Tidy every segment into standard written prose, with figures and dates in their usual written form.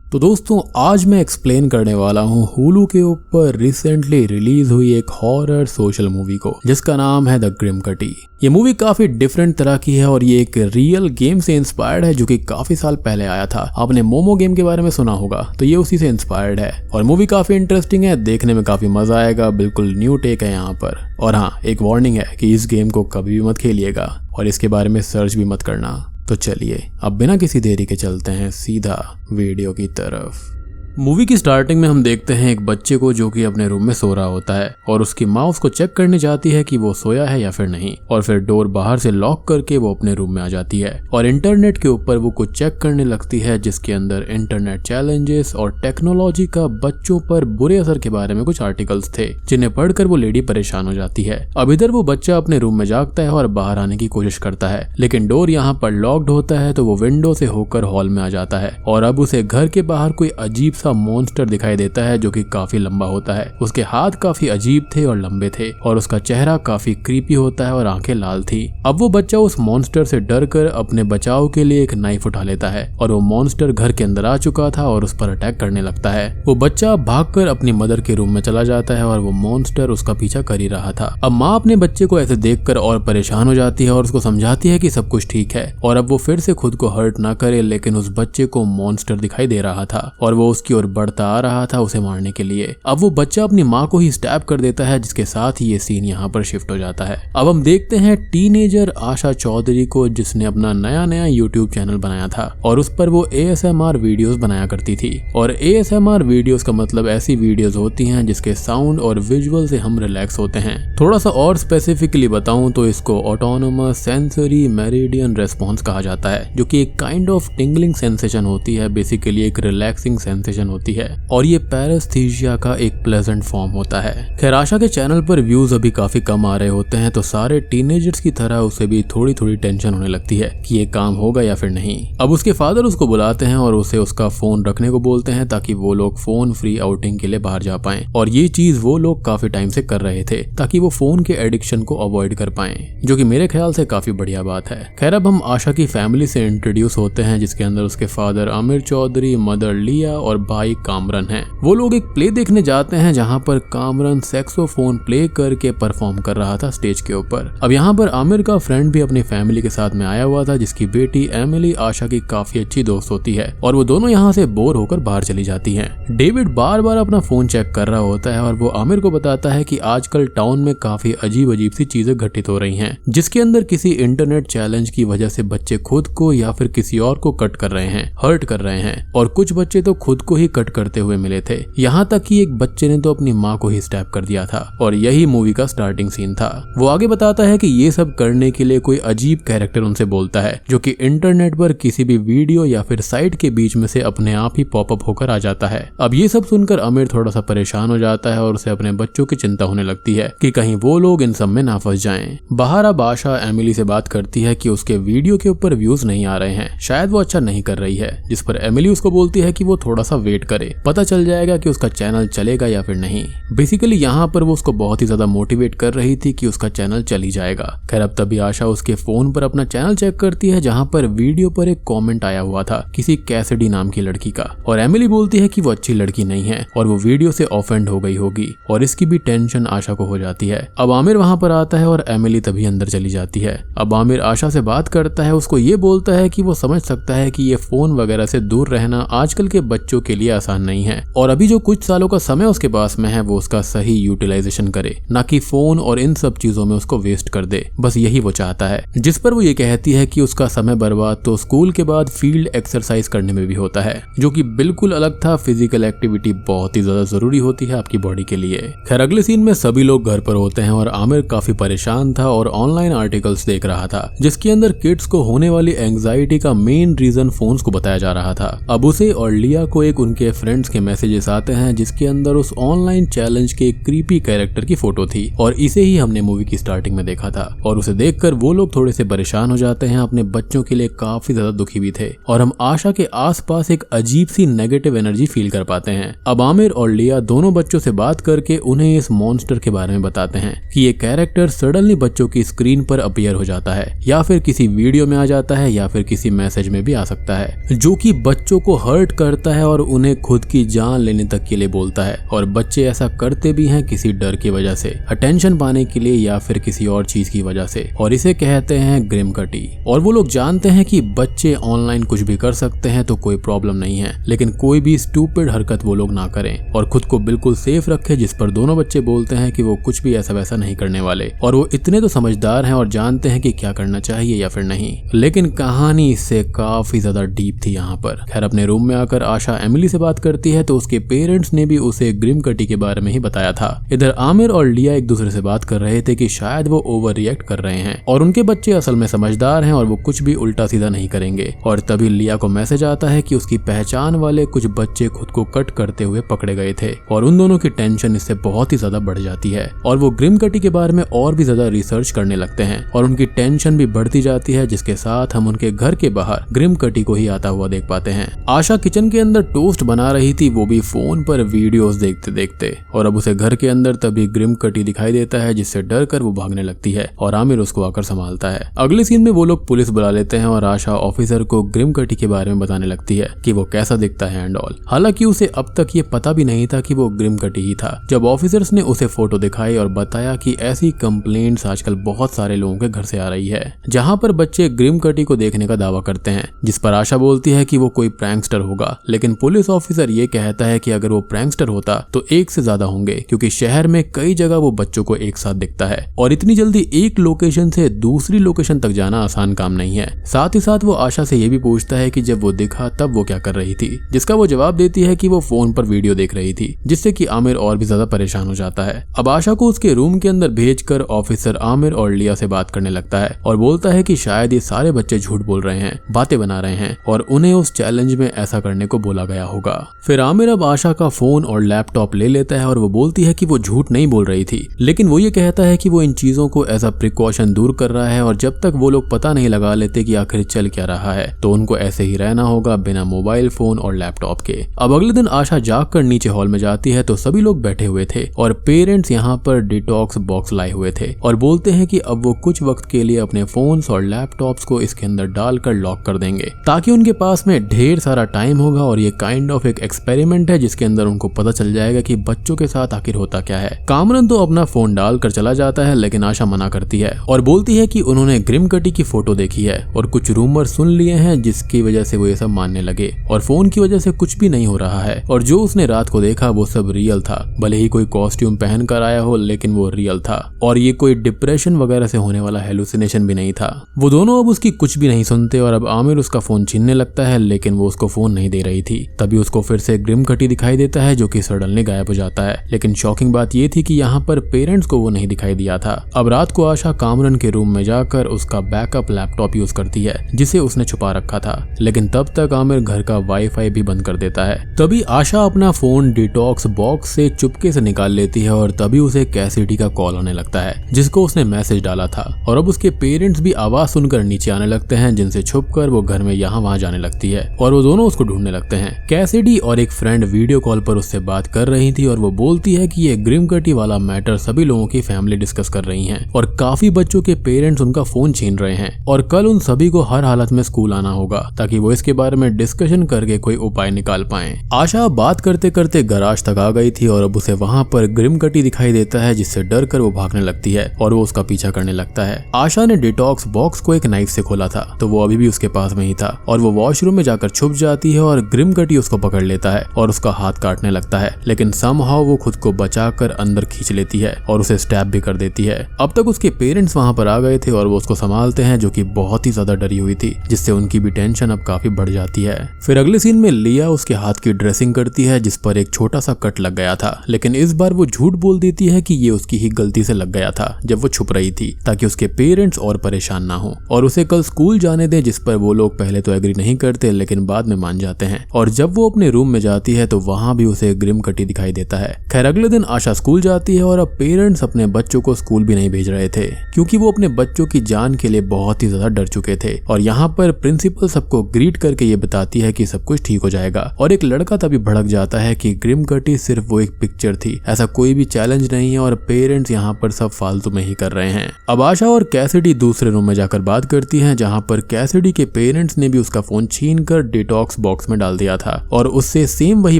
तो दोस्तों आज मैं एक्सप्लेन करने वाला हूँ हुलू के ऊपर रिसेंटली रिलीज हुई एक हॉरर सोशल मूवी को जिसका नाम है द ग्रिम कटी। ये मूवी काफी डिफरेंट तरह की है और ये एक रियल गेम से इंस्पायर्ड है जो कि काफी साल पहले आया था। आपने मोमो गेम के बारे में सुना होगा, तो ये उसी से इंस्पायर्ड है और मूवी काफी इंटरेस्टिंग है, देखने में काफी मजा आएगा। बिल्कुल न्यू टेक है यहाँ पर। और हाँ, एक वार्निंग है कि इस गेम को कभी भी मत खेलिएगा और इसके बारे में सर्च भी मत करना। तो चलिए अब बिना किसी देरी के चलते हैं सीधा वीडियो की तरफ। मूवी की स्टार्टिंग में हम देखते हैं एक बच्चे को जो कि अपने रूम में सो रहा होता है और उसकी माँ उसको चेक करने जाती है कि वो सोया है या फिर नहीं, और फिर डोर बाहर से लॉक करके वो अपने रूम में आ जाती है और इंटरनेट के ऊपर वो कुछ चेक करने लगती है जिसके अंदर इंटरनेट चैलेंजेस और टेक्नोलॉजी का बच्चों पर बुरे असर के बारे में कुछ आर्टिकल्स थे जिन्हें पढ़कर वो लेडी परेशान हो जाती है। अब इधर वो बच्चा अपने रूम में जागता है और बाहर आने की कोशिश करता है, लेकिन डोर यहाँ पर लॉक्ड होता है तो वो विंडो से होकर हॉल में आ जाता है और अब उसे घर के बाहर कोई अजीब मॉन्स्टर दिखाई देता है जो कि काफी लंबा होता है। उसके हाथ काफी अजीब थे और लंबे थे और उसका चेहरा काफी क्रीपी होता है और आंखें लाल थी। अब वो बच्चा उस मॉन्स्टर से डरकर अपने बचाव के लिए एक नाइफ उठा लेता है और वो मॉन्स्टर घर के अंदर आ चुका था और उस पर अटैक करने लगता है। वो बच्चा भागकर अपनी मदर के रूम में चला जाता है और वो मॉन्स्टर उसका पीछा कर ही रहा था। अब माँ अपने बच्चे को ऐसे देखकर और परेशान हो जाती है और उसको समझाती है कि सब कुछ ठीक है और अब वो फिर से खुद को हर्ट ना करे, लेकिन उस बच्चे को मॉन्स्टर दिखाई दे रहा था और वो उसकी ओर बढ़ता आ रहा था उसे मारने के लिए। अब वो बच्चा अपनी माँ को ही स्टैब कर देता है, जिसके साथ ही ये सीन यहाँ पर शिफ्ट हो जाता है। अब हम देखते हैं टीनेजर आशा चौधरी को, जिसने अपना नया यूट्यूब चैनल बनाया था और उस पर वो ASMR वीडियोस बनाया करती थी। और ASMR वीडियोस का मतलब ऐसी वीडियोस होती हैं जिसके साउंड और विजुअल से हम रिलैक्स होते हैं। थोड़ा सा और स्पेसिफिकली बताऊं तो इसको ऑटोनोमस सेंसरी मेरिडियन रेस्पॉन्स कहा जाता है, जो कि एक काइंड ऑफ टिंगलिंग सेंसेशन होती है, बेसिकली एक रिलैक्सिंग सेंसेशन होती है और ये पैरेस्थीसिया का एक प्लेजेंट फॉर्म होता है। खैर आशा के चैनल पर व्यूज अभी काफी कम आ रहे होते हैं तो सारे टीनेजर्स की तरह उसे भी थोड़ी टेंशन होने लगती है कि ये काम होगा या फिर नहीं। अब उसके फादर उसको बुलाते हैं और उसे उसका फोन रखने को बोलते हैं ताकि वो लोग फोन फ्री आउटिंग के लिए बाहर जा पाएं, और ये चीज वो लोग काफी टाइम से कर रहे थे ताकि वो फोन के एडिक्शन को अवॉइड कर पाएं, जो कि मेरे ख्याल से काफी बढ़िया बात है। खैर अब हम आशा की फैमिली से इंट्रोड्यूस होते हैं जिसके अंदर उसके फादर आमिर चौधरी, मदर लिया और भाई कामरन है। वो लोग एक प्ले देखने जाते हैं जहां पर कामरन सैक्सोफोन प्ले करके परफॉर्म कर रहा था स्टेज के ऊपर। अब यहाँ पर आमिर का फ्रेंड भी अपनी फैमिली के साथ में आया हुआ था जिसकी बेटी एमिली आशा की काफी अच्छी दोस्त होती है और वो दोनों यहाँ से बोर होकर बाहर चली जाती हैं। डेविड बार बार अपना फोन चेक कर रहा होता है और वो आमिर को बताता है कि आजकल टाउन में काफी अजीब सी चीजें घटित हो रही हैं, जिसके अंदर किसी इंटरनेट चैलेंज की वजह से बच्चे खुद को या फिर किसी और को कट कर रहे हैं, हर्ट कर रहे हैं, और कुछ बच्चे तो खुद को ही कट करते हुए मिले थे। यहाँ तक कि एक बच्चे ने तो अपनी माँ को ही स्टैब कर दिया था और यही मूवी का स्टार्टिंग सीन था। वो आगे बताता है कि ये सब करने के लिए कोई अजीब कैरेक्टर उनसे बोलता है जो कि इंटरनेट पर किसी भी वीडियो या फिर साइट के बीच में से अपने आप ही पॉपअप होकर आ जाता है। अब ये सब सुनकर अमीर थोड़ा सा परेशान हो जाता है और उसे अपने बच्चों की चिंता होने लगती है कि कहीं वो लोग इन सब में ना फंस जाएं। बाहर अब आशा एमिली से बात करती है कि उसके वीडियो के ऊपर व्यूज नहीं आ रहे हैं, शायद वो अच्छा नहीं कर रही है, जिस पर एमिली उसको बोलती है कि वो थोड़ा सा वेट करे, पता चल जाएगा कि उसका चैनल चलेगा या फिर नहीं। बेसिकली यहाँ पर वो उसको बहुत ही ज्यादा मोटिवेट कर रही थी कि उसका चैनल चल ही जाएगा। खैर अब तभी आशा उसके फोन पर अपना चैनल चेक करती है जहाँ पर वीडियो पर एक कमेंट आया हुआ था किसी कैसिडी नाम की लड़की का, और एमिली बोलती है कि वो अच्छी लड़की नहीं है और वो वीडियो से ऑफेंड हो गई होगी, और इसकी भी टेंशन आशा को हो जाती है। अब आमिर वहाँ पर आता है और एमिली तभी अंदर चली जाती है। अब आमिर आशा से बात करता है, उसको ये बोलता है कि वो समझ सकता है कि ये फोन वगैरह से दूर रहना आजकल के बच्चों के लिए आसान नहीं है और अभी जो कुछ सालों का समय उसके पास में है वो उसका सही यूटिलाइजेशन करे, ना कि फोन और इन सब चीजों में उसको वेस्ट कर दे। बस यही वो चाहता है। जिस पर वो ये कहती है कि उसका समय बर्बाद तो स्कूल के बाद फील्ड एक्सरसाइज करने में भी होता है, जो कि बिल्कुल अलग था। फिजिकल एक्टिविटी बहुत ही ज्यादा जरूरी होती है आपकी बॉडी के लिए। खैर अगले सीन में सभी लोग घर पर होते हैं और आमिर काफी परेशान था और ऑनलाइन आर्टिकल्स देख रहा था जिसके अंदर किड्स को होने वाली एंग्जाइटी का मेन रीजन फोन्स को बताया जा रहा था। अब उसे और लिया को एक उनके फ्रेंड्स के मैसेजेस आते हैं जिसके अंदर उस ऑनलाइन चैलेंज के क्रीपी कैरेक्टर की फोटो थी और इसे ही हमने मूवी की स्टार्टिंग में देखा था और उसे देखकर वो लोग थोड़े से परेशान हो जाते हैं, अपने बच्चों के लिए काफी ज्यादा दुखी भी थे और हम आशा के आसपास एक अजीब सी नेगेटिव एनर्जी फील कर पाते हैं। अब आमिर और लिया दोनों बच्चों से बात करके उन्हें इस मॉन्स्टर के बारे में बताते हैं कि ये कैरेक्टर सडनली बच्चों की स्क्रीन पर अपीयर हो जाता है या फिर किसी वीडियो में आ जाता है या फिर किसी मैसेज में भी आ सकता है, जो कि बच्चों को हर्ट करता है और उन्हें खुद की जान लेने तक के लिए बोलता है और बच्चे ऐसा करते भी हैं किसी डर की वजह से, अटेंशन पाने के लिए या फिर किसी और चीज की वजह से, और इसे कहते हैं ग्रिमकटी। और वो लोग जानते हैं कि बच्चे ऑनलाइन कुछ भी कर सकते हैं तो कोई प्रॉब्लम नहीं है, लेकिन कोई भी स्टूपिड हरकत वो लोग ना करें और खुद को बिल्कुल सेफ रखे, जिस पर दोनों बच्चे बोलते हैं कि वो कुछ भी ऐसा वैसा नहीं करने वाले और वो इतने तो समझदार हैं और जानते हैं कि क्या करना चाहिए या फिर नहीं। लेकिन कहानी इससे काफी ज्यादा डीप थी यहाँ पर। खैर, अपने रूम में आकर आशा एमिली से बात करती है तो उसके पेरेंट्स ने भी उसे ग्रिमकटी के बारे में ही बताया था। इधर आमिर और लिया एक दूसरे से बात कर रहे थे कि शायद वो ओवर रिएक्ट कर रहे हैं और उनके बच्चे असल में समझदार हैं और वो कुछ भी उल्टा सीधा नहीं करेंगे। और तभी लिया को मैसेज आता है कि उसकी पहचान वाले कुछ बच्चे खुद को कट करते हुए पकड़े गए थे और उन दोनों की टेंशन इससे बहुत ही ज्यादा बढ़ जाती है और वो ग्रिमकटी के बारे में और भी ज्यादा रिसर्च करने लगते हैं और उनकी टेंशन भी बढ़ती जाती है, जिसके साथ हम उनके घर के बाहर ग्रिमकटी को ही आता हुआ देख पाते हैं। आशा किचन के अंदर टोस्ट बना रही थी, वो भी फोन पर वीडियोस देखते देखते, और अब उसे घर के अंदर तभी ग्रिमकटी दिखाई देता है, जिससे डर कर वो भागने लगती है और आमिर उसको आकर संभालता है। अगले सीन में वो लोग पुलिस बुला लेते हैं और आशा ऑफिसर को ग्रिमकटी के बारे में बताने लगती है कि वो कैसा दिखता है एंड ऑल। हालांकि उसे अब तक ये पता भी नहीं था कि वो ग्रिमकटी ही था। जब ऑफिसर्स ने उसे फोटो दिखाई और बताया कि ऐसी कंप्लेंट्स आजकल बहुत सारे लोगों के घर से आ रही है जहां पर बच्चे ग्रिमकटी को देखने का दावा करते हैं, जिस पर आशा बोलती है कि वो कोई प्रैंकस्टर होगा। लेकिन पुलिस ऑफिसर ये कहता है कि अगर वो प्रैंकस्टर होता तो एक से ज्यादा होंगे, क्योंकि शहर में कई जगह वो बच्चों को एक साथ दिखता है और इतनी जल्दी एक लोकेशन से दूसरी लोकेशन तक जाना आसान काम नहीं है। साथ ही साथ वो आशा से ये भी पूछता है कि जब वो दिखा तब वो क्या कर रही थी, जिसका वो जवाब देती है कि वो फोन पर वीडियो देख रही थी, जिससे कि आमिर और भी ज्यादा परेशान हो जाता है। अब आशा को उसके रूम के अंदर भेजकर ऑफिसर आमिर और लिया से बात करने लगता है और बोलता है कि शायद ये सारे बच्चे झूठ बोल रहे हैं, बातें बना रहे हैं और उन्हें उस चैलेंज में ऐसा करने को बोला गया होगा। फिर आमिर अब आशा का फोन और लैपटॉप ले लेता है और वो बोलती है कि वो झूठ नहीं बोल रही थी, लेकिन वो ये कहता है कि वो इन चीजों को एज अ प्रिकॉशन दूर कर रहा है और जब तक वो लोग पता नहीं लगा लेते कि आखिर चल क्या रहा है तो उनको ऐसे ही रहना होगा बिना मोबाइल फोन और लैपटॉप के। अब अगले दिन आशा जागकर नीचे हॉल में जाती है तो सभी लोग बैठे हुए थे और पेरेंट्स यहाँ पर डिटॉक्स बॉक्स लाए हुए थे और बोलते हैं कि अब वो कुछ वक्त के लिए अपने फोन्स और लैपटॉप्स को इसके अंदर डालकर लॉक कर देंगे ताकि उनके पास में ढेर सारा टाइम होगा और ये काइंड ऑफ एक एक्सपेरिमेंट है जिसके अंदर उनको पता चल जाएगा कि बच्चों के साथ आखिर होता क्या है। कामरन तो अपना फोन डालकर चला जाता है, लेकिन आशा मना करती है और बोलती है कि उन्होंने ग्रिमकटी की फोटो देखी है और कुछ रूमर सुन लिए हैं जिसकी वजह से वो ये सब मानने लगे और फोन की वजह से कुछ भी नहीं हो रहा है और जो उसने रात को देखा वो सब रियल था, भले ही कोई कॉस्ट्यूम पहन कर आया हो लेकिन वो रियल था और ये कोई डिप्रेशन वगैरह से होने वाला हेलुसिनेशन भी नहीं था। वो दोनों अब उसकी कुछ भी नहीं सुनते और अब आमिर उसका फोन छीनने लगता है, लेकिन वो उसको फोन नहीं दे रही थी। तभी उसको फिर से ग्रिमकटी दिखाई देता है जो कि सडनली गायब हो जाता है, लेकिन शॉकिंग बात ये थी कि यहाँ पर पेरेंट्स को वो नहीं दिखाई दिया था। अब रात को आशा कामरन के रूम में जाकर उसका बैकअप लैपटॉप यूज करती है जिसे उसने छुपा रखा था, लेकिन तब तक आमिर घर का वाईफाई भी बंद कर देता है। तभी आशा अपना फोन डिटॉक्स बॉक्स से चुपके से निकाल लेती है और तभी उसे कैसिडी का कॉल आने लगता है जिसको उसने मैसेज डाला था और अब उसके पेरेंट्स भी आवाज सुनकर नीचे आने लगते हैं, जिनसे छुपकर वो घर में यहाँ वहाँ जाने लगती है और वो दोनों उसको ढूंढने लगते हैं। कैसिडी और एक फ्रेंड वीडियो कॉल पर उससे बात कर रही थी और वो बोलती है कि ये ग्रिमकटी वाला मैटर सभी लोगों की फैमिली डिस्कस कर रही हैं और काफी बच्चों के पेरेंट्स उनका फोन छीन रहे हैं और कल उन सभी को हर हालत में स्कूल आना होगा ताकि वो इसके बारे में डिस्कशन करके कोई उपाय निकाल पाएं। आशा बात करते करते गराज तक आ गई थी और अब उसे वहां पर ग्रिमकटी दिखाई देता है, जिससे डर कर वो भागने लगती है और वो उसका पीछा करने लगता है। आशा ने डिटॉक्स बॉक्स को एक नाइफ से खोला था तो वो अभी भी उसके पास में ही था और वो वॉशरूम में जाकर छुप जाती है और ग्रिमकटी उसको पकड़ लेता है और उसका हाथ काटने लगता है, लेकिन समहाउ वो खुद को बचाकर अंदर खींच लेती है और उसे स्टैब भी कर देती है। अब तक उसके पेरेंट्स वहां पर आ गए थे और वो उसको संभालते हैं जो कि बहुत ही ज्यादा डरी हुई थी, जिससे उनकी भी टेंशन अब काफी बढ़ जाती है। फिर अगले सीन में लिया उसके हाथ की ड्रेसिंग करती है जिस पर एक छोटा सा कट लग गया था, लेकिन इस बार वो झूठ बोल देती है कि ये उसकी ही गलती से लग गया था जब वो छुप रही थी ताकि उसके पेरेंट्स और परेशान ना हो और उसे कल स्कूल जाने दे, जिस पर वो लोग पहले तो एग्री नहीं करते लेकिन बाद में मान जाते हैं। और जब वो अपने रूम में जाती है तो वहां भी उसे ग्रिमकटी दिखाई देता है। खैर अगले दिन आशा स्कूल जाती है और अब पेरेंट्स अपने बच्चों को स्कूल भी नहीं भेज रहे थे क्योंकि वो अपने बच्चों की जान के लिए बहुत ही ज्यादा डर चुके थे और यहाँ पर प्रिंसिपल सबको ग्रीट करके ये बताती है कि सब कुछ ठीक हो जाएगा और एक लड़का तभी भड़क जाता है कि ग्रिमकटी सिर्फ वो एक पिक्चर थी, ऐसा कोई भी चैलेंज नहीं है और पेरेंट्स यहाँ पर सब फालतू में ही कर रहे हैं। अब आशा और कैसिडी दूसरे रूम में जाकर बात करती हैं जहाँ पर कैसिडी के पेरेंट्स ने भी उसका फोन छीन कर डिटॉक्स बॉक्स में डाल दिया था और उससे सेम वही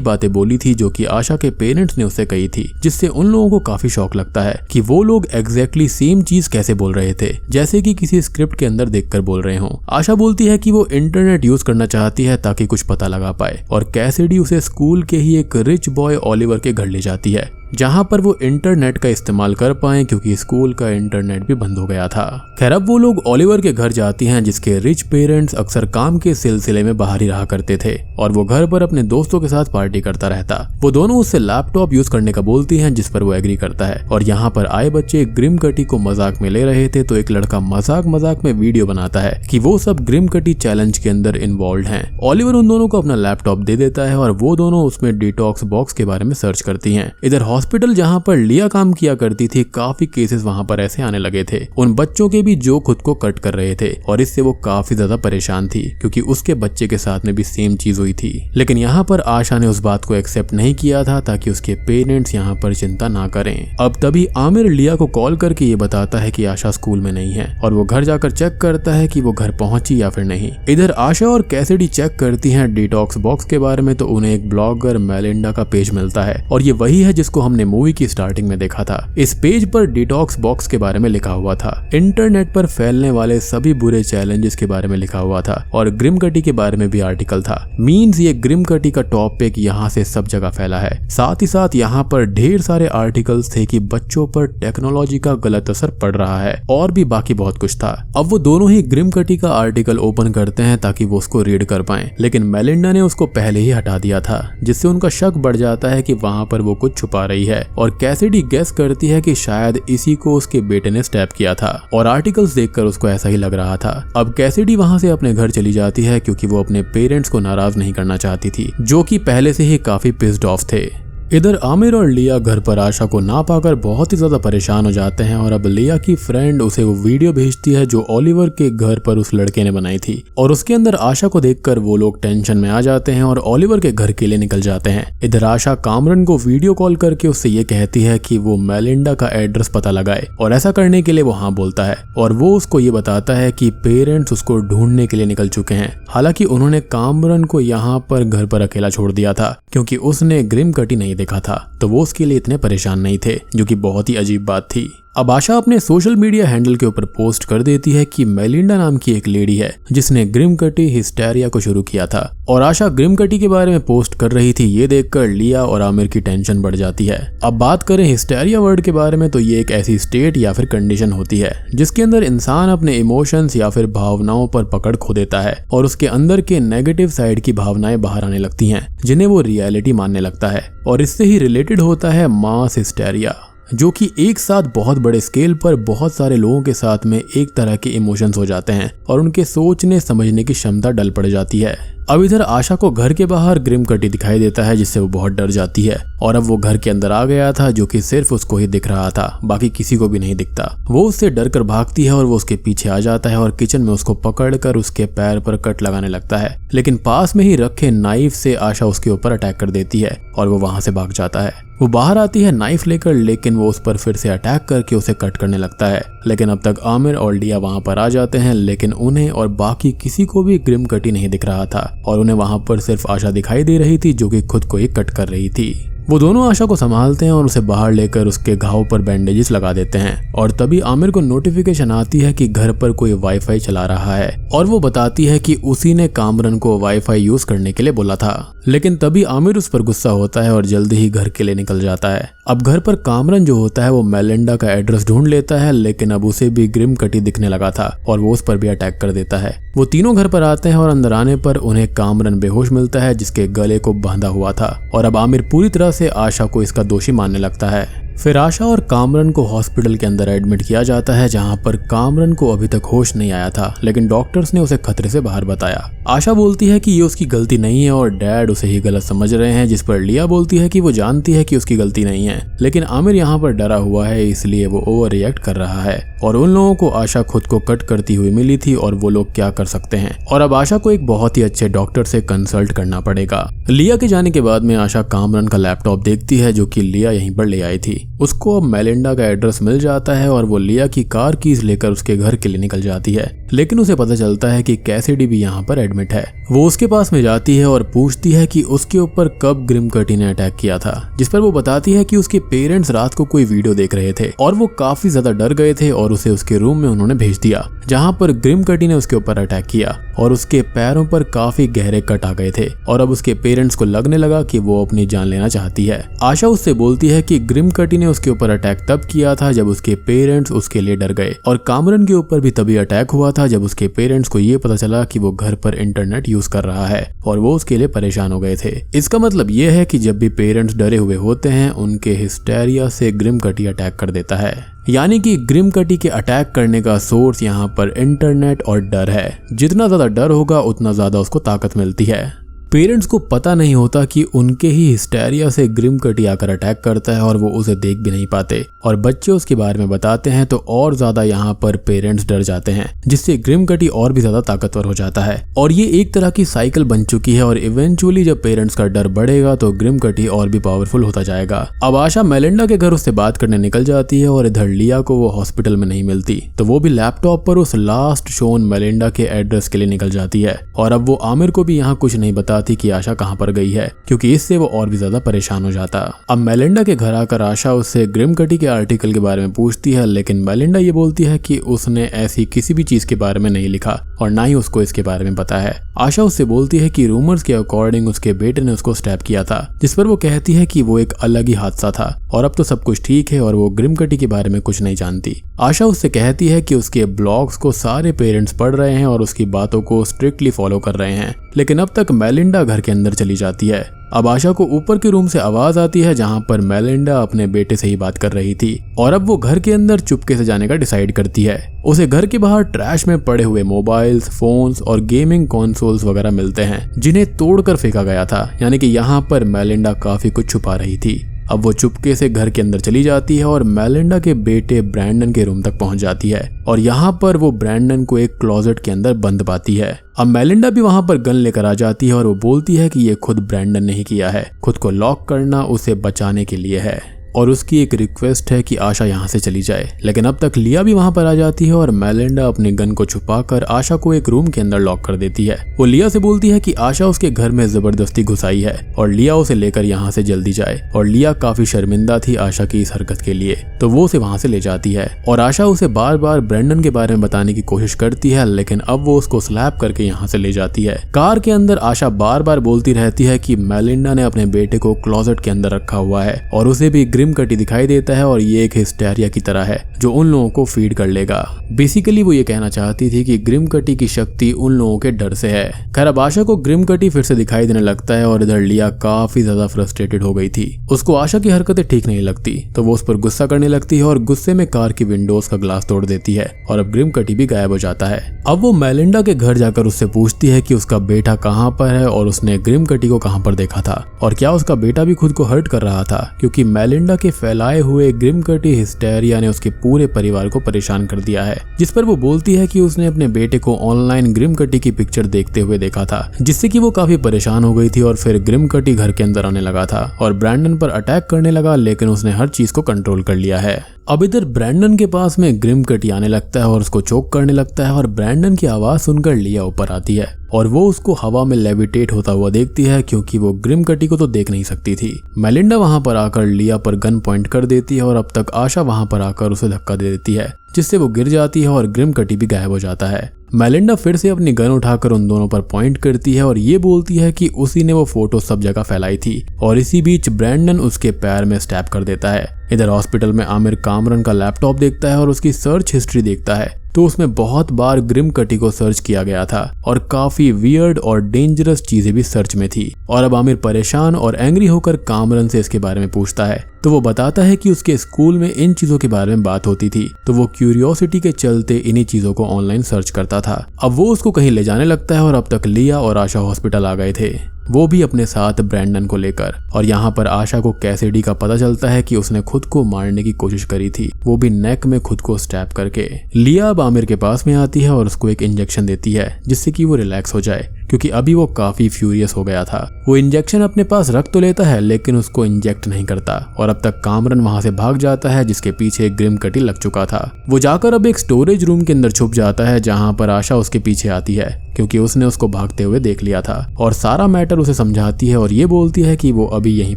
बातें बोली थी जो कि आशा के पेरेंट्स ने उससे कही थी, जिससे उन लोगों को काफी शौक लगता है कि वो लोग एग्जैक्टली सेम चीज कैसे बोल रहे थे, जैसे कि किसी स्क्रिप्ट के अंदर देखकर बोल रहे हों। आशा बोलती है कि वो इंटरनेट यूज करना चाहती है ताकि कुछ पता लगा पाए, और कैसिडी उसे स्कूल के ही एक रिच बॉय ओलिवर के घर ले जाती है, जहां पर वो इंटरनेट का इस्तेमाल कर पाए क्योंकि स्कूल का इंटरनेट भी बंद हो गया था। खैर अब वो लोग ओलिवर के घर जाती हैं, जिसके रिच पेरेंट्स अक्सर काम के सिलसिले में बाहर ही रहा करते थे और वो घर पर अपने दोस्तों के साथ पार्टी करता रहता। वो दोनों उससे लैपटॉप यूज करने का बोलती हैं, जिस पर वो एग्री करता है। और यहाँ पर आए बच्चे ग्रिम कटी को मजाक में ले रहे थे, तो एक लड़का मजाक में वीडियो बनाता है कि वो सब ग्रिम कटी चैलेंज के अंदर इन्वॉल्व हैं। ओलिवर उन दोनों को अपना लैपटॉप दे देता है और वो दोनों उसमें डिटॉक्स बॉक्स के बारे में सर्च करती हैं। इधर हॉस्पिटल जहां पर लिया काम किया करती थी, काफी केसेस वहां पर ऐसे आने लगे थे, उन बच्चों के भी जो खुद को कट कर रहे थे, और इससे वो काफी ज्यादा परेशान थी क्योंकि उसके बच्चे के साथ में भी सेम चीज हुई थी। लेकिन यहाँ पर आशा ने उस बात को एक्सेप्ट नहीं किया था ताकि उसके पेरेंट्स यहाँ पर चिंता ना करें। अब तभी आमिर लिया को कॉल करके ये बताता है कि आशा स्कूल में नहीं है, और वो घर जाकर चेक करता है कि वो घर पहुंची या फिर नहीं। इधर आशा और कैसिडी चेक करती हैं डिटॉक्स बॉक्स के बारे में, तो उन्हें एक ब्लॉगर मेलिंडा का पेज मिलता है, और ये वही है जिसको हमने मूवी की स्टार्टिंग में देखा था। इस पेज पर डिटॉक्स बॉक्स के बारे में लिखा हुआ था, इंटरनेट पर फैलने वाले सभी बुरे चैलेंजेस के बारे में लिखा हुआ था, और ग्रिम कटी के बारे में भी आर्टिकल था। मींस ये ग्रिम कटी का टॉपिक यहाँ से सब जगह फैला है। साथ ही साथ यहाँ पर ढेर सारे आर्टिकल्स थे कि बच्चों पर टेक्नोलॉजी का गलत असर पड़ रहा है, और भी बाकी बहुत कुछ था। अब वो दोनों ही ग्रिम कटी का आर्टिकल ओपन करते हैं ताकि वो उसको रीड कर पाए, लेकिन मेलिंडा ने उसको पहले ही हटा दिया था, जिससे उनका शक बढ़ जाता है कि वहाँ पर वो कुछ छुपा रही है। और कैसिडी गेस करती है कि शायद इसी को उसके बेटे ने स्टैप किया था, और आर्टिकल्स देखकर उसको ऐसा ही लग रहा था। अब कैसिडी वहां से अपने घर चली जाती है क्योंकि वो अपने पेरेंट्स को नाराज नहीं करना चाहती थी, जो कि पहले से ही काफी पिस्ड ऑफ थे। इधर आमिर और लिया घर पर आशा को ना पाकर बहुत ही ज्यादा परेशान हो जाते हैं, और अब लिया की फ्रेंड उसे वो वीडियो भेजती है जो ओलिवर के घर पर उस लड़के ने बनाई थी, और उसके अंदर आशा को देखकर वो लोग टेंशन में आ जाते हैं और ओलिवर के घर के लिए निकल जाते हैं। इधर आशा कामरन को वीडियो कॉल करके उससे ये कहती है कि वो मेलिंडा का एड्रेस पता लगाए, और ऐसा करने के लिए वो हाँ बोलता है, और वो उसको ये बताता है कि पेरेंट्स उसको ढूंढने के लिए निकल चुके हैं। हालांकि उन्होंने कामरन को यहाँ पर घर पर अकेला छोड़ दिया था क्योंकि उसने ग्रिम कटी नहीं देखा था, तो वो उसके लिए इतने परेशान नहीं थे, जो कि बहुत ही अजीब बात थी। अब आशा अपने सोशल मीडिया हैंडल के ऊपर पोस्ट कर देती है कि मेलिंडा नाम की एक लेडी है जिसने ग्रिम कटी हिस्टेरिया को शुरू किया था, और आशा ग्रिम कटी के बारे में पोस्ट कर रही थी। ये देखकर लिया और आमिर की टेंशन बढ़ जाती है। अब बात करें हिस्टेरिया वर्ड के बारे में, तो ये एक ऐसी स्टेट या फिर कंडीशन होती है जिसके अंदर इंसान अपने इमोशंस या फिर भावनाओं पर पकड़ खो देता है, और उसके अंदर के नेगेटिव साइड की भावनाएं बाहर आने लगती हैं, जिन्हें वो रियलिटी मानने लगता है। और इससे ही रिलेटेड होता है मास हिस्टेरिया, जो कि एक साथ बहुत बड़े स्केल पर बहुत सारे लोगों के साथ में एक तरह के इमोशंस हो जाते हैं, और उनके सोचने समझने की क्षमता डल पड़ जाती है। अब इधर आशा को घर के बाहर ग्रिम कटी दिखाई देता है, जिससे वो बहुत डर जाती है, और अब वो घर के अंदर आ गया था, जो कि सिर्फ उसको ही दिख रहा था, बाकी किसी को भी नहीं दिखता। वो उससे डर कर भागती है और वो उसके पीछे आ जाता है और किचन में उसको पकड़कर उसके पैर पर कट लगाने लगता है, लेकिन पास में ही रखे नाइफ से आशा उसके ऊपर अटैक कर देती है और वो वहां से भाग जाता है। वो बाहर आती है नाइफ लेकर, लेकिन वो उस पर फिर से अटैक करके उसे कट करने लगता है। लेकिन अब तक आमिर और लिया वहां पर आ जाते हैं, लेकिन उन्हें और बाकी किसी को भी ग्रिम कटी नहीं दिख रहा था, और उन्हें वहां पर सिर्फ आशा दिखाई दे रही थी, जो कि खुद को ही कट कर रही थी। वो दोनों आशा को संभालते हैं और उसे बाहर लेकर उसके घाव पर बैंडेजेस लगा देते हैं, और तभी आमिर को नोटिफिकेशन आती है कि घर पर कोई वाईफाई चला रहा है, और वो बताती है कि उसी ने कामरन को वाईफाई यूज करने के लिए बोला था। लेकिन तभी आमिर उस पर गुस्सा होता है और जल्दी ही घर के लिए निकल जाता है। अब घर पर कामरन जो होता है वो मेलिंडा का एड्रेस ढूंढ लेता है, लेकिन अब उसे भी ग्रिम कटी दिखने लगा था और वो उस पर भी अटैक कर देता है। वो तीनों घर पर आते हैं और अंदर आने पर उन्हें कामरन बेहोश मिलता है, जिसके गले को बांधा हुआ था, और अब आमिर पूरी तरह से आशा को इसका दोषी मानने लगता है। फिर आशा और कामरन को हॉस्पिटल के अंदर एडमिट किया जाता है, जहां पर कामरन को अभी तक होश नहीं आया था, लेकिन डॉक्टर्स ने उसे खतरे से बाहर बताया। आशा बोलती है कि ये उसकी गलती नहीं है और डैड उसे ही गलत समझ रहे हैं, जिस पर लिया बोलती है कि वो जानती है कि उसकी गलती नहीं है, लेकिन आमिर यहाँ पर डरा हुआ है, इसलिए वो ओवर रिएक्ट कर रहा है। और उन लोगों को आशा खुद को कट करती हुई मिली थी, और वो लोग क्या कर सकते हैं, और अब आशा को एक बहुत ही अच्छे डॉक्टर से कंसल्ट करना पड़ेगा। लिया के जाने के बाद में आशा कामरन का लैपटॉप देखती है, जो कि लिया यहीं पर ले आई थी। उसको अब मेलिंडा का एड्रेस मिल जाता है और वो लिया की कार कीज लेकर उसके घर के लिए निकल जाती है। लेकिन उसे पता चलता है कि कैसिडी भी यहाँ पर एडमिट है। वो उसके पास में जाती है और पूछती है कि उसके ऊपर कब ग्रिमकटी ने अटैक किया था, जिस पर वो बताती है कि उसके पेरेंट्स रात को कोई वीडियो देख रहे थे और वो काफी ज्यादा डर गए थे और उसे उसके रूम में उन्होंने भेज दिया, जहाँ पर ग्रिमकटी ने उसके ऊपर अटैक किया और उसके पैरों पर काफी गहरे कट आ गए थे और अब उसके पेरेंट्स को लगने लगा कि वो अपनी जान लेना चाहती है। आशा उससे बोलती है कि ग्रिमकटी ने उसके ऊपर अटैक तब किया था जब उसके पेरेंट्स उसके लिए डर गए और कामरन के ऊपर भी तभी अटैक हुआ था जब उसके पेरेंट्स को ये पता चला कि वो घर पर इंटरनेट यूज कर रहा है और वो उसके लिए परेशान हो गए थे। इसका मतलब ये है कि जब भी पेरेंट्स डरे हुए होते हैं उनके हिस्टेरिया से ग्रिमकटी अटैक कर देता है, यानी कि ग्रिमकटी के अटैक करने का सोर्स यहाँ पर इंटरनेट और डर है। जितना ज्यादा डर होगा उतना ज्यादा उसको ताकत मिलती है। पेरेंट्स को पता नहीं होता कि उनके ही हिस्टेरिया से ग्रिमकटी आकर अटैक करता है और वो उसे देख भी नहीं पाते और बच्चे उसके बारे में बताते हैं तो और ज्यादा यहाँ पर पेरेंट्स डर जाते हैं, जिससे ग्रिमकटी और भी ज्यादा ताकतवर हो जाता है और ये एक तरह की साइकिल बन चुकी है और इवेंचुअली जब पेरेंट्स का डर बढ़ेगा तो ग्रिमकटी और भी पावरफुल होता जाएगा। अब आशा मेलिंडा के घर उससे बात करने निकल जाती है और इधर लिया को वो हॉस्पिटल में नहीं मिलती तो वो भी लैपटॉप पर उस लास्ट शोन मेलिंडा के एड्रेस के लिए निकल जाती है और अब वो आमिर को भी यहाँ कुछ नहीं बताती कि आशा कहाँ पर गई है, क्योंकि इससे वो और भी ज्यादा परेशान हो जाता। अब मेलिंडा के घर आकर आशा उससे ग्रिमकटी के आर्टिकल के बारे में पूछती है, लेकिन मेलिंडा ये बोलती है कि उसने ऐसी किसी भी चीज के बारे में नहीं लिखा और ना ही उसको इसके बारे में पता है। आशा उससे बोलती है कि रूमर्स के अकॉर्डिंग उसके बेटे ने उसको स्टैब किया था, जिस पर वो कहती है कि वो एक अलग ही हादसा था और अब तो सब कुछ ठीक है और वो ग्रिमकटी के बारे में कुछ नहीं जानती। आशा उससे कहती है कि उसके ब्लॉग्स को सारे पेरेंट्स पढ़ रहे हैं और उसकी बातों को स्ट्रिक्टली फॉलो कर रहे हैं, लेकिन अब तक मेलिंडा घर के अंदर चली जाती है। अब आशा को ऊपर के रूम से आवाज आती है जहां पर मेलिंडा अपने बेटे से ही बात कर रही थी और अब वो घर के अंदर चुपके से जाने का डिसाइड करती है। उसे घर के बाहर ट्रैश में पड़े हुए मोबाइल्स, फोन्स और गेमिंग कंसोल्स वगैरह मिलते हैं जिन्हें तोड़कर फेंका गया था, यानी कि यहाँ पर मेलिंडा काफी कुछ छुपा रही थी। अब वो चुपके से घर के अंदर चली जाती है और मेलिंडा के बेटे ब्रैंडन के रूम तक पहुंच जाती है और यहाँ पर वो ब्रैंडन को एक क्लोजेट के अंदर बंद पाती है। अब मेलिंडा भी वहां पर गन लेकर आ जाती है और वो बोलती है कि ये खुद ब्रैंडन ने ही किया है, खुद को लॉक करना उसे बचाने के लिए है और उसकी एक रिक्वेस्ट है कि आशा यहाँ से चली जाए। लेकिन अब तक लिया भी वहां पर आ जाती है और मेलिंडा अपनी गन को छुपाकर आशा को एक रूम के अंदर लॉक कर देती है। वो लिया से बोलती है कि आशा उसके घर में जबरदस्ती घुसाई है और लिया उसे लेकर यहाँ से जल्दी जाए और लिया काफी शर्मिंदा थी आशा की इस हरकत के लिए, तो वो उसे वहां से ले जाती है और आशा उसे बार बार ब्रैंडन के बारे में बताने की कोशिश करती है, लेकिन अब वो उसको स्लैप करके यहाँ से ले जाती है। कार के अंदर आशा बार बार बोलती रहती है कि मेलिंडा ने अपने बेटे को क्लोजेट के अंदर रखा हुआ है और उसे भी ग्रिमकटी दिखाई देता है और ये एक हिस्टेरिया की तरह है जो उन लोगों को फीड कर लेगा। बेसिकली वो ये कहना चाहती थी कि ग्रिमकटी की शक्ति उन लोगों के डर से है। खैर अब आशा को ग्रिमकटी फिर से दिखाई देने लगता है और इधर लिया काफी ज्यादा फ्रस्ट्रेटेड हो गई थी। उसको आशा की हरकतें ठीक नहीं लगती तो वो उस पर गुस्सा करने लगती है और गुस्से में कार की विंडोज का ग्लास तोड़ देती है और अब ग्रिमकटी भी गायब हो जाता है। अब वो मेलिंडा के घर जाकर उससे पूछती है कि उसका बेटा कहाँ पर है और उसने ग्रिमकटी को कहाँ पर देखा था और क्या उसका बेटा भी खुद को हर्ट कर रहा था, क्योंकि मेलिंडा के फैलाए हुए ग्रिमकटी हिस्टेरिया ने उसके पूरे परिवार को परेशान कर दिया है। जिस पर वो बोलती है कि उसने अपने बेटे को ऑनलाइन ग्रिमकटी की पिक्चर देखते हुए देखा था, जिससे कि वो काफी परेशान हो गई थी और फिर ग्रिमकटी घर के अंदर आने लगा था और ब्रैंडन पर अटैक करने लगा, लेकिन उसने हर चीज को कंट्रोल कर लिया है। अब इधर ब्रैंडन के पास में ग्रिमकटी आने लगता है और उसको चोक करने लगता है और ब्रैंडन की आवाज सुनकर लिया ऊपर आती है और वो उसको हवा में लेविटेट होता हुआ देखती है, क्योंकि वो ग्रिमकटी को तो देख नहीं सकती थी। मेलिंडा वहां पर आकर लिया पर गन पॉइंट कर देती है और अब तक आशा वहां पर आकर उसे धक्का दे देती है, जिससे वो गिर जाती है और ग्रिमकटी भी गायब हो जाता है। मेलिंडा फिर से अपनी गन उठाकर उन दोनों पर पॉइंट करती है और ये बोलती है कि उसी ने वो फोटो सब जगह फैलाई थी और इसी बीच ब्रैंडन उसके पैर में स्टैब कर देता है। इधर हॉस्पिटल में आमिर कामरन का लैपटॉप देखता है और उसकी सर्च हिस्ट्री देखता है तो उसमें बहुत बार ग्रिमकटी को सर्च किया गया था और काफी वियर्ड और डेंजरस चीजें भी सर्च में थी। और अब आमिर परेशान और एंग्री होकर कामरन से इसके बारे में पूछता है तो वो बताता है कि उसके स्कूल में इन चीजों के बारे में बात होती थी, तो वो क्यूरियोसिटी के चलते इन्हीं चीजों को ऑनलाइन सर्च करता था। अब वो उसको कहीं ले जाने लगता है और अब तक लिया और आशा हॉस्पिटल आ गए थे, वो भी अपने साथ ब्रैंडन को लेकर। और यहाँ पर आशा को कैसिडी का पता चलता है कि उसने खुद को मारने की कोशिश करी थी, वो भी नेक में खुद को स्टैब करके। लिया अब आमिर के पास में आती है और उसको एक इंजेक्शन देती है जिससे कि वो रिलैक्स हो जाए, क्योंकि अभी वो काफी फ्यूरियस हो गया था। वो इंजेक्शन अपने पास रख तो लेता है लेकिन उसको इंजेक्ट नहीं करता और अब तक कामरन वहां से भाग जाता है जिसके पीछे एक ग्रिम कटी लग चुका था। वो जाकर अब एक स्टोरेज रूम के अंदर छुप जाता है जहां पर आशा उसके पीछे आती है क्योंकि उसने उसको भागते हुए देख लिया था और सारा मैटर उसे समझाती है और ये बोलती है कि वो अभी यहीं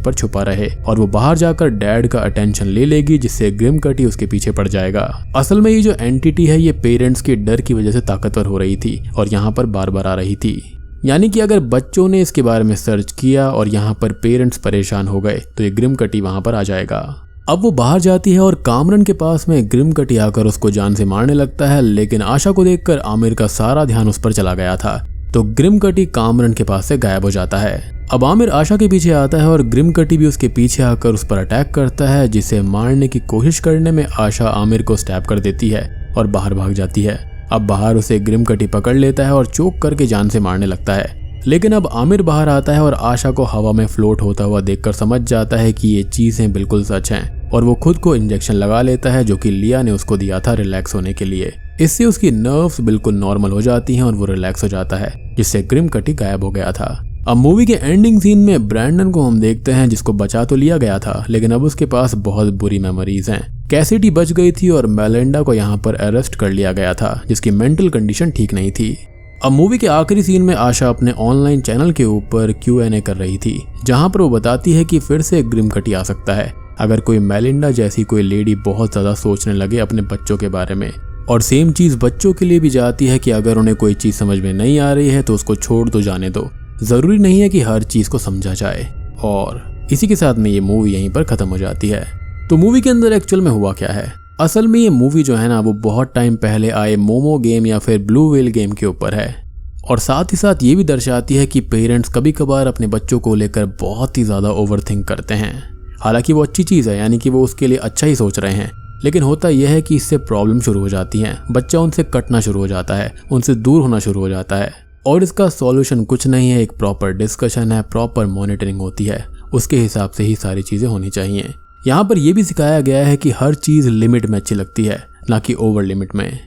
पर छुपा रहे और वो बाहर जाकर डैड का अटेंशन ले लेगी जिससे ग्रिम कटी उसके पीछे पड़ जाएगा। असल में ये जो एंटिटी है ये पेरेंट्स के डर की वजह से ताकतवर हो रही थी और यहाँ पर बार बार आ रही थी। यानी कि अगर बच्चों ने इसके बारे में सर्च किया और यहाँ पर पेरेंट्स परेशान हो गए तो ये ग्रिम कटी वहां पर आ जाएगा। अब वो बाहर जाती है और कामरन के पास में ग्रिम कटी आकर उसको जान से मारने लगता है लेकिन आशा को देखकर आमिर का सारा ध्यान उस पर चला गया था तो ग्रिम कटी कामरन के पास से गायब हो जाता है। अब आमिर आशा के पीछे आता है और ग्रिम कटी भी उसके पीछे आकर उस पर अटैक करता है जिसे मारने की कोशिश करने में आशा आमिर को स्टैब कर देती है और बाहर भाग जाती है। अब बाहर उसे ग्रिम कटी पकड़ लेता है और चोक करके जान से मारने लगता है लेकिन अब आमिर बाहर आता है और आशा को हवा में फ्लोट होता हुआ देखकर समझ जाता है कि ये चीजें बिल्कुल सच हैं और वो खुद को इंजेक्शन लगा लेता है जो कि लिया ने उसको दिया था रिलैक्स होने के लिए। इससे उसकी नर्व्स बिल्कुल नॉर्मल हो जाती हैं और वो रिलैक्स हो जाता है जिससे ग्रिम कटी गायब हो गया था। अब मूवी के एंडिंग सीन में ब्रैंडन को हम देखते हैं जिसको बचा तो लिया गया था लेकिन अब उसके पास बहुत बुरी मेमोरीज हैं। कैसिडी बच गई थी और मेलिंडा को यहाँ पर अरेस्ट कर लिया गया था जिसकी मेंटल कंडीशन ठीक नहीं थी। अब मूवी के आखिरी सीन में आशा अपने ऑनलाइन चैनल के ऊपर Q&A कर रही थी जहां पर वो बताती है कि फिर से ग्रिम कटी आ सकता है अगर कोई मेलिंडा जैसी कोई लेडी बहुत ज्यादा सोचने लगे अपने बच्चों के बारे में। और सेम चीज बच्चों के लिए भी जाती है कि अगर उन्हें कोई चीज समझ में नहीं आ रही है तो उसको छोड़ दो जाने दो, जरूरी नहीं है कि हर चीज को समझा जाए। और इसी के साथ में ये मूवी यहीं पर खत्म हो जाती है। तो मूवी के अंदर एक्चुअल में हुआ क्या है? असल में ये मूवी जो है ना वो बहुत टाइम पहले आए मोमो गेम या फिर ब्लू व्हेल गेम के ऊपर है और साथ ही साथ ये भी दर्शाती है कि पेरेंट्स कभी कभार अपने बच्चों को लेकर बहुत ही ज्यादा ओवरथिंक करते हैं। हालांकि वो अच्छी चीज है, यानी कि वो उसके लिए अच्छा ही सोच रहे हैं, लेकिन होता यह है कि इससे प्रॉब्लम शुरू हो जाती हैं। बच्चा उनसे कटना शुरू हो जाता है, उनसे दूर होना शुरू हो जाता है और इसका सॉल्यूशन कुछ नहीं है, एक प्रॉपर डिस्कशन है, प्रॉपर मॉनिटरिंग होती है, उसके हिसाब से ही सारी चीजें होनी चाहिए। यहाँ पर यह भी सिखाया गया है कि हर चीज लिमिट में अच्छी लगती है, ना कि ओवर लिमिट में।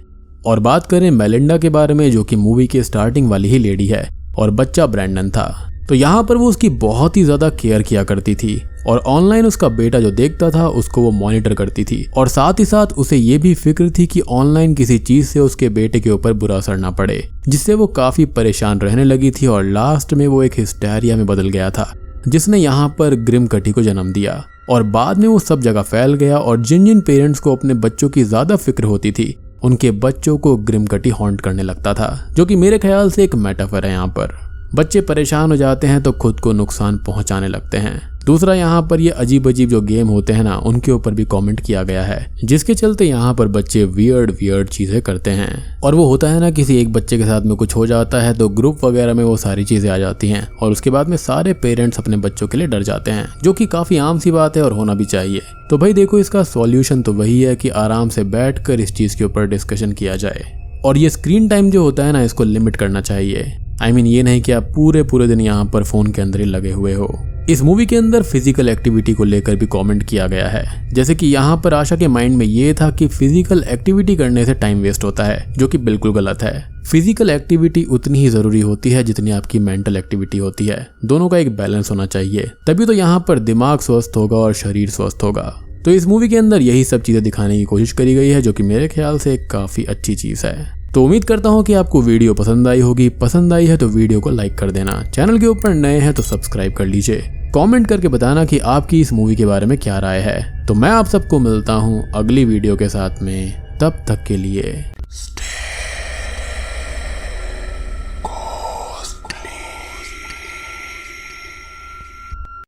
और बात करें मेलिंडा के बारे में जो कि मूवी की स्टार्टिंग वाली ही लेडी है और बच्चा ब्रैंडन था, तो यहाँ पर वो उसकी बहुत ही ज्यादा केयर किया करती थी और ऑनलाइन उसका बेटा जो देखता था उसको वो मॉनिटर करती थी और साथ ही साथ उसे ये भी फिक्र थी कि ऑनलाइन किसी चीज से उसके बेटे के ऊपर बुरा असर ना पड़े, जिससे वो काफी परेशान रहने लगी थी और लास्ट में वो एक हिस्टेरिया में बदल गया था जिसने यहाँ पर ग्रिम कटी को जन्म दिया और बाद में वो सब जगह फैल गया और जिन जिन पेरेंट्स को अपने बच्चों की ज्यादा फिक्र होती थी उनके बच्चों को ग्रिम कटी हॉन्ट करने लगता था, जो कि मेरे ख्याल से एक मेटाफर है। यहाँ पर बच्चे परेशान हो जाते हैं तो खुद को नुकसान पहुंचाने लगते हैं। दूसरा, यहाँ पर ये अजीब अजीब जो गेम होते हैं ना उनके ऊपर भी कमेंट किया गया है, जिसके चलते यहाँ पर बच्चे वियर्ड चीजें करते हैं। और वो होता है ना, किसी एक बच्चे के साथ में कुछ हो जाता है तो ग्रुप वगैरह में वो सारी चीजें आ जाती हैं और उसके बाद में सारे पेरेंट्स अपने बच्चों के लिए डर जाते हैं, जो कि काफी आम सी बात है और होना भी चाहिए। तो भाई देखो, इसका सॉल्यूशन तो वही है कि आराम से बैठकर इस चीज के ऊपर डिस्कशन किया जाए और ये स्क्रीन टाइम जो होता है ना इसको लिमिट करना चाहिए। I mean, ये नहीं कि आप पूरे दिन यहाँ पर फोन के अंदर ही लगे हुए हो। इस मूवी के अंदर फिजिकल एक्टिविटी को लेकर भी कमेंट किया गया है, जैसे कि यहाँ पर आशा के माइंड में ये था कि फिजिकल एक्टिविटी करने से टाइम वेस्ट होता है, जो कि बिल्कुल गलत है। फिजिकल एक्टिविटी उतनी ही जरूरी होती है जितनी आपकी मेंटल एक्टिविटी होती है, दोनों का एक बैलेंस होना चाहिए, तभी तो यहाँ पर दिमाग स्वस्थ होगा और शरीर स्वस्थ होगा। तो इस मूवी के अंदर यही सब चीजें दिखाने की कोशिश करी गई है, जो कि मेरे ख्याल से काफी अच्छी चीज है। तो उम्मीद करता हूँ कि आपको वीडियो पसंद आई होगी। पसंद आई है तो वीडियो को लाइक कर देना, चैनल के ऊपर नए हैं तो सब्सक्राइब कर लीजिए, कमेंट करके बताना कि आपकी इस मूवी के बारे में क्या राय है। तो मैं आप सबको मिलता हूँ अगली वीडियो के साथ में, तब तक के लिए